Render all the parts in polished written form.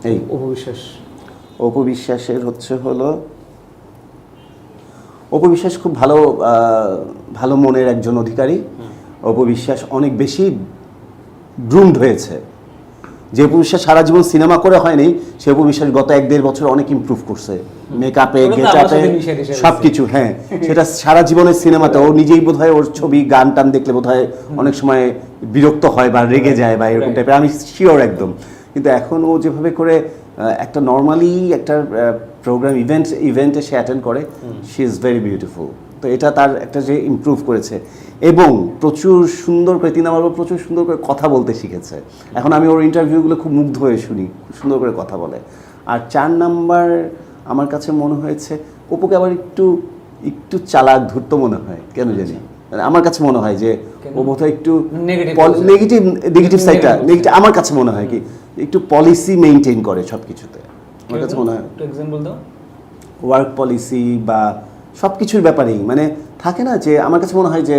এই অপবিশ্বাস অপবিশ্বাসের হলো অপবিশ্বাস খুব ভালো ভালো মনের একজন অধিকারী। অপবিশ্বাস অনেক বেশি গ্রুমড হয়েছে। যে অপবিশ্বাস সারা জীবন সিনেমা করে হয়নি, সে অপবিশ্বাস গত 1-1.5 বছর অনেক ইমপ্রুভ করছে, মেকআপে, গেটআপে, সব কিছু। হ্যাঁ, সেটা সারা জীবনের সিনেমাতে ও নিজেই বোধহয় ওর ছবি গান টান দেখলে বোধহয় অনেক সময় বিরক্ত হয় বা রেগে যায় বা এরকম টাইপের, আমি শিওর একদম। কিন্তু এখন ও যেভাবে করে একটা নর্মালি একটা প্রোগ্রাম ইভেন্টে সে অ্যাটেন্ড করে, শি ইজ ভেরি বিউটিফুল। তো এটা তার একটা যে ইমপ্রুভ করেছে এবং প্রচুর সুন্দর করে 3 নাম্বার প্রচুর সুন্দর করে কথা বলতে শিখেছে। এখন আমি ওর ইন্টারভিউগুলো খুব মুগ্ধ হয়ে শুনি, খুব সুন্দর করে কথা বলে। আর 4 নাম্বার আমার কাছে মনে হয়েছে অপুকে আবার একটু চালাক ধূর্ত মনে হয়, কেন জানি আমার কাছে মনে হয় যে ও বোধহয় একটু নেগেটিভ সাইডটা আমার কাছে মনে হয় কি একটু পলিসি মেইনটেইন করে সব কিছুতে। আমার কাছে মনে হয় এক্সাম্পল দাও। ওয়ার্ক পলিসি বা সব কিছুর ব্যাপারেই মানে থাকে না, যে আমার কাছে মনে হয় যে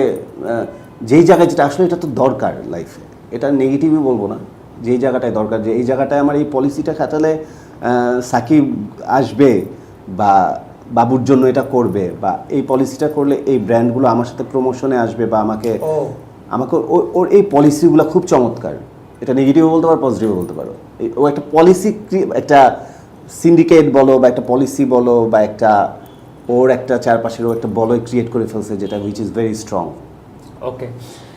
যেই জায়গায় যেটা আসলে এটা তো দরকার লাইফে, এটা নেগেটিভই বলবো না, যেই জায়গাটায় দরকার, যে এই জায়গাটায় আমার এই পলিসিটা খাটালে সাকিব আসবে বা বাবুর জন্য এটা করবে, বা এই পলিসিটা করলে এই ব্র্যান্ডগুলো আমার সাথে প্রমোশনে আসবে বা আমাকে ওর এই পলিসিগুলো খুব চমৎকার। এটা নেগেটিভও বলতে পারো, পজিটিভও বলতে পারো। ও একটা পলিসি, একটা সিন্ডিকেট বলো বা একটা পলিসি বলো বা একটা ওর একটা চারপাশের ও একটা বলয় ক্রিয়েট করে ফেলছে, যেটা which is very strong. Okay.